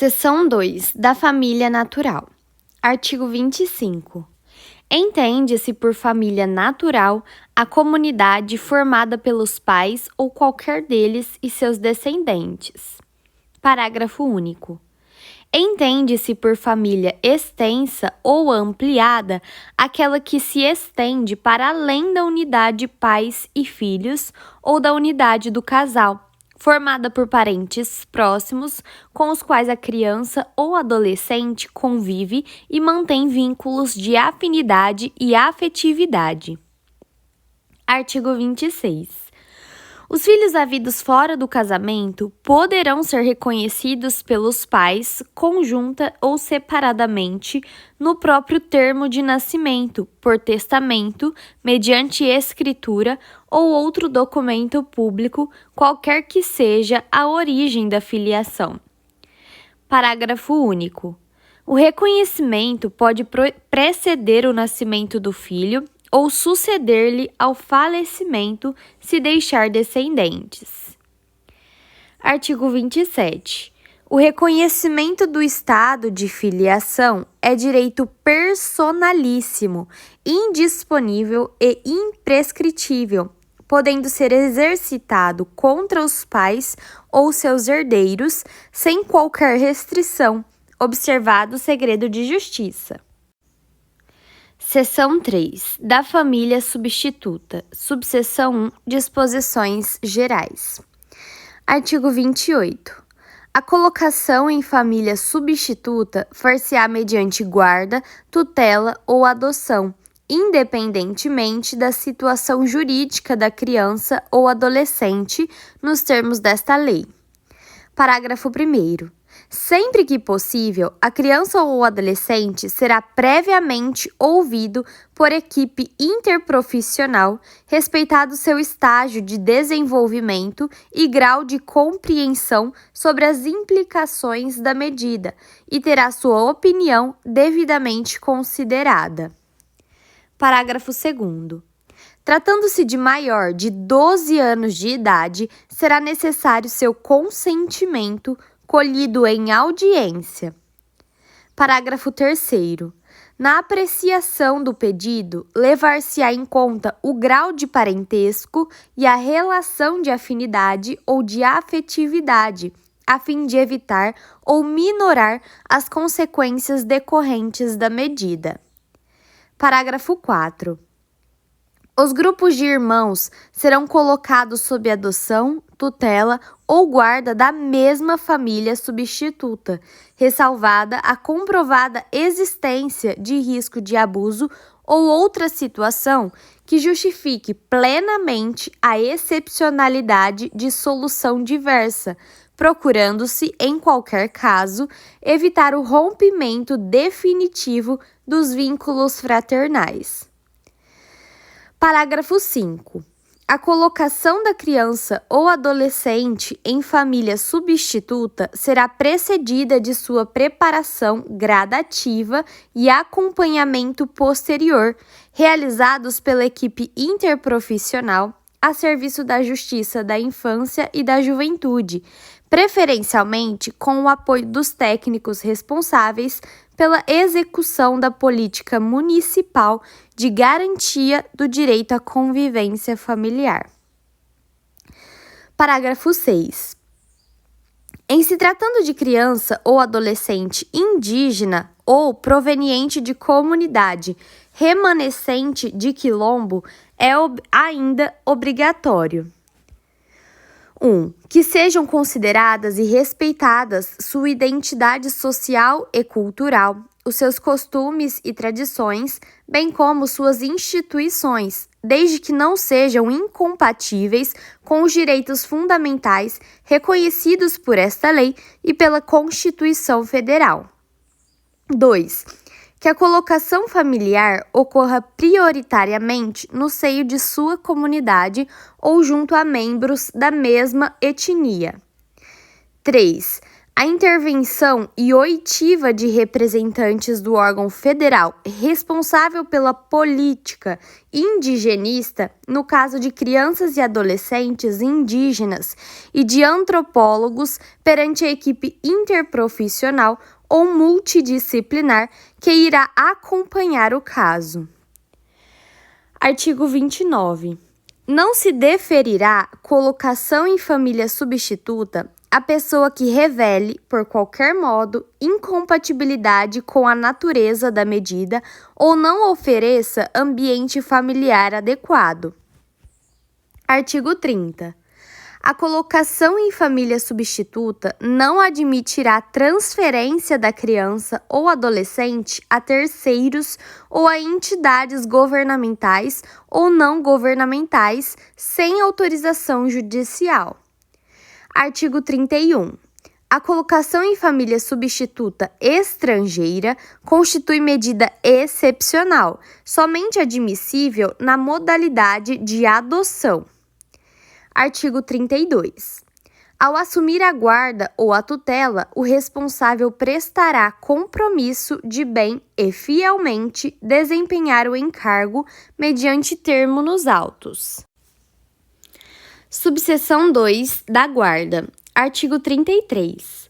Seção 2 da família natural. Artigo 25. Entende-se por família natural a comunidade formada pelos pais ou qualquer deles e seus descendentes. Parágrafo único. Entende-se por família extensa ou ampliada aquela que se estende para além da unidade pais e filhos ou da unidade do casal, formada por parentes próximos com os quais a criança ou adolescente convive e mantém vínculos de afinidade e afetividade. Artigo 26. Os filhos havidos fora do casamento poderão ser reconhecidos pelos pais, conjunta ou separadamente, no próprio termo de nascimento, por testamento, mediante escritura ou outro documento público, qualquer que seja a origem da filiação. Parágrafo único. O reconhecimento pode preceder o nascimento do filho ou suceder-lhe ao falecimento se deixar descendentes. Artigo 27. O reconhecimento do estado de filiação é direito personalíssimo, indisponível e imprescritível, podendo ser exercitado contra os pais ou seus herdeiros sem qualquer restrição, observado o segredo de justiça. Seção 3 da família substituta. Subseção 1. Disposições gerais. Artigo 28. A colocação em família substituta far-se-á mediante guarda, tutela ou adoção, independentemente da situação jurídica da criança ou adolescente, nos termos desta lei. Parágrafo 1º. Sempre que possível, a criança ou adolescente será previamente ouvido por equipe interprofissional, respeitado seu estágio de desenvolvimento e grau de compreensão sobre as implicações da medida, e terá sua opinião devidamente considerada. Parágrafo 2º. Tratando-se de maior de 12 anos de idade, será necessário seu consentimento colhido em audiência. Parágrafo 3º. Na apreciação do pedido, levar-se-á em conta o grau de parentesco e a relação de afinidade ou de afetividade, a fim de evitar ou minorar as consequências decorrentes da medida. Parágrafo 4. Os grupos de irmãos serão colocados sob adoção, tutela ou guarda da mesma família substituta, ressalvada a comprovada existência de risco de abuso ou outra situação que justifique plenamente a excepcionalidade de solução diversa, procurando-se, em qualquer caso, evitar o rompimento definitivo dos vínculos fraternais. Parágrafo 5. A colocação da criança ou adolescente em família substituta será precedida de sua preparação gradativa e acompanhamento posterior, realizados pela equipe interprofissional a serviço da Justiça da Infância e da Juventude, preferencialmente com o apoio dos técnicos responsáveis pela execução da política municipal de garantia do direito à convivência familiar. Parágrafo 6. Em se tratando de criança ou adolescente indígena ou proveniente de comunidade remanescente de quilombo, é ainda obrigatório: 1. Que sejam consideradas e respeitadas sua identidade social e cultural, os seus costumes e tradições, bem como suas instituições, desde que não sejam incompatíveis com os direitos fundamentais reconhecidos por esta lei e pela Constituição Federal. 2. Que a colocação familiar ocorra prioritariamente no seio de sua comunidade ou junto a membros da mesma etnia. 3. A intervenção e oitiva de representantes do órgão federal responsável pela política indigenista, no caso de crianças e adolescentes indígenas, e de antropólogos perante a equipe interprofissional ou multidisciplinar que irá acompanhar o caso. Artigo 29. Não se deferirá colocação em família substituta a pessoa que revele, por qualquer modo, incompatibilidade com a natureza da medida ou não ofereça ambiente familiar adequado. Artigo 30. A colocação em família substituta não admitirá transferência da criança ou adolescente a terceiros ou a entidades governamentais ou não governamentais sem autorização judicial. Artigo 31. A colocação em família substituta estrangeira constitui medida excepcional, somente admissível na modalidade de adoção. Artigo 32. Ao assumir a guarda ou a tutela, o responsável prestará compromisso de bem e fielmente desempenhar o encargo mediante termo nos autos. Subseção 2 da guarda. Artigo 33.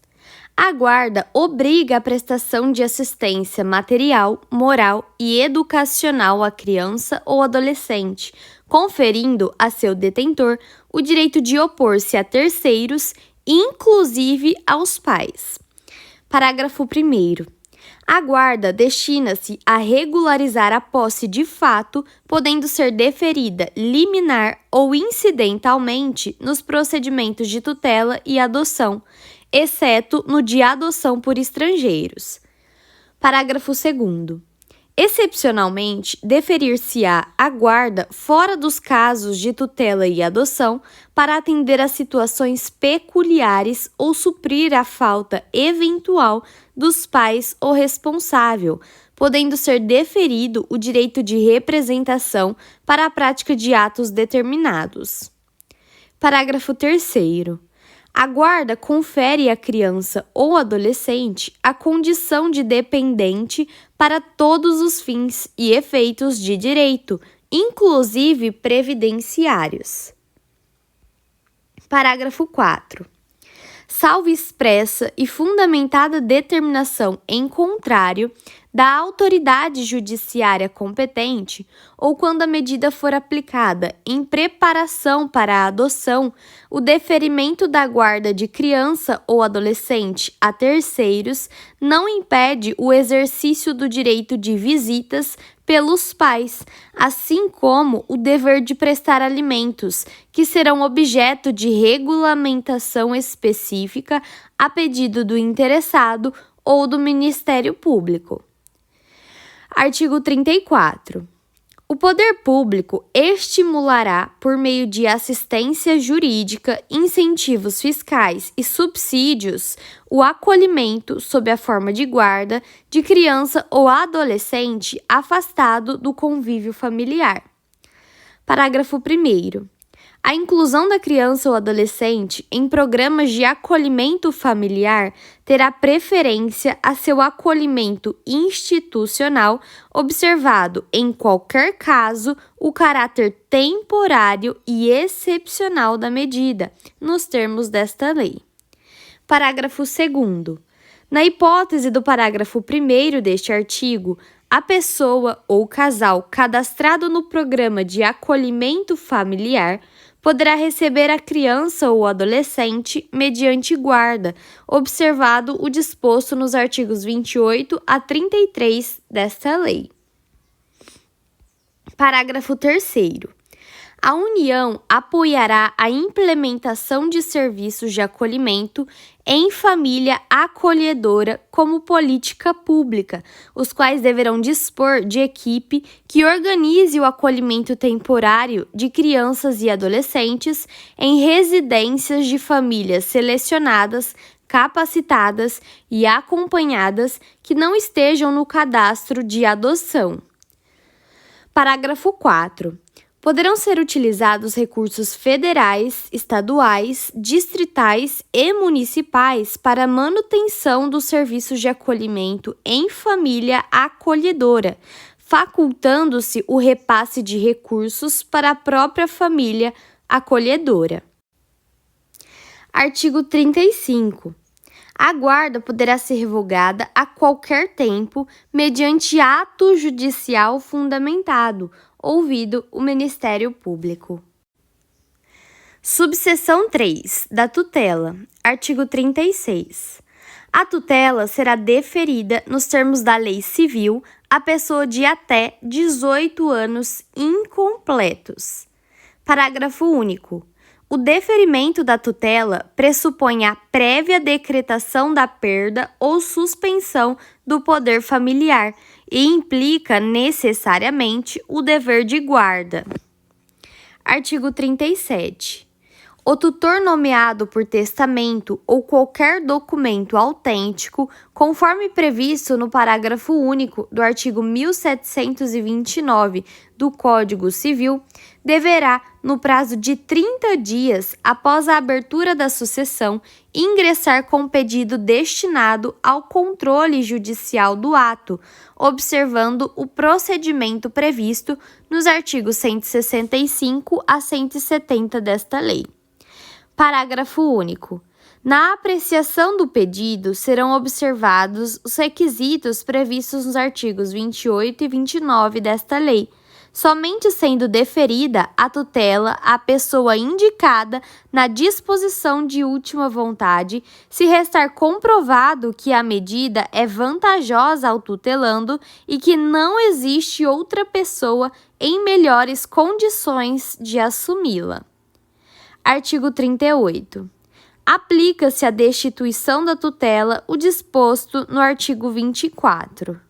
A guarda obriga a prestação de assistência material, moral e educacional à criança ou adolescente, conferindo a seu detentor o direito de opor-se a terceiros, inclusive aos pais. Parágrafo 1º. A guarda destina-se a regularizar a posse de fato, podendo ser deferida liminar ou incidentalmente nos procedimentos de tutela e adoção, exceto no de adoção por estrangeiros. Parágrafo 2º. Excepcionalmente, deferir-se-á a guarda fora dos casos de tutela e adoção para atender a situações peculiares ou suprir a falta eventual dos pais ou responsável, podendo ser deferido o direito de representação para a prática de atos determinados. Parágrafo 3º. A guarda confere à criança ou adolescente a condição de dependente para todos os fins e efeitos de direito, inclusive previdenciários. Parágrafo 4. Salvo expressa e fundamentada determinação em contrário da autoridade judiciária competente ou quando a medida for aplicada em preparação para a adoção, o deferimento da guarda de criança ou adolescente a terceiros não impede o exercício do direito de visitas pelos pais, assim como o dever de prestar alimentos, que serão objeto de regulamentação específica a pedido do interessado ou do Ministério Público. Artigo 34. O poder público estimulará, por meio de assistência jurídica, incentivos fiscais e subsídios, o acolhimento, sob a forma de guarda, de criança ou adolescente afastado do convívio familiar. Parágrafo 1º. A inclusão da criança ou adolescente em programas de acolhimento familiar terá preferência a seu acolhimento institucional, observado, em qualquer caso, o caráter temporário e excepcional da medida, nos termos desta lei. Parágrafo 2º. Na hipótese do parágrafo 1º deste artigo, a pessoa ou casal cadastrado no programa de acolhimento familiar poderá receber a criança ou adolescente mediante guarda, observado o disposto nos artigos 28 a 33 desta lei. Parágrafo 3º. A União apoiará a implementação de serviços de acolhimento em família acolhedora como política pública, os quais deverão dispor de equipe que organize o acolhimento temporário de crianças e adolescentes em residências de famílias selecionadas, capacitadas e acompanhadas que não estejam no cadastro de adoção. Parágrafo 4. Poderão ser utilizados recursos federais, estaduais, distritais e municipais para a manutenção dos serviços de acolhimento em família acolhedora, facultando-se o repasse de recursos para a própria família acolhedora. Artigo 35. A guarda poderá ser revogada a qualquer tempo mediante ato judicial fundamentado, ouvido o Ministério Público. Subseção 3. Da tutela. Artigo 36. A tutela será deferida nos termos da lei civil à pessoa de até 18 anos incompletos. Parágrafo único. O deferimento da tutela pressupõe a prévia decretação da perda ou suspensão do poder familiar e implica necessariamente o dever de guarda. Artigo 37. O tutor nomeado por testamento ou qualquer documento autêntico, conforme previsto no parágrafo único do artigo 1729 do Código Civil, deverá, no prazo de 30 dias após a abertura da sucessão, ingressar com pedido destinado ao controle judicial do ato, observando o procedimento previsto nos artigos 165 a 170 desta lei. Parágrafo único. Na apreciação do pedido, serão observados os requisitos previstos nos artigos 28 e 29 desta lei, somente sendo deferida a tutela à pessoa indicada na disposição de última vontade, se restar comprovado que a medida é vantajosa ao tutelando e que não existe outra pessoa em melhores condições de assumi-la. Artigo 38. Aplica-se à destituição da tutela o disposto no artigo 24.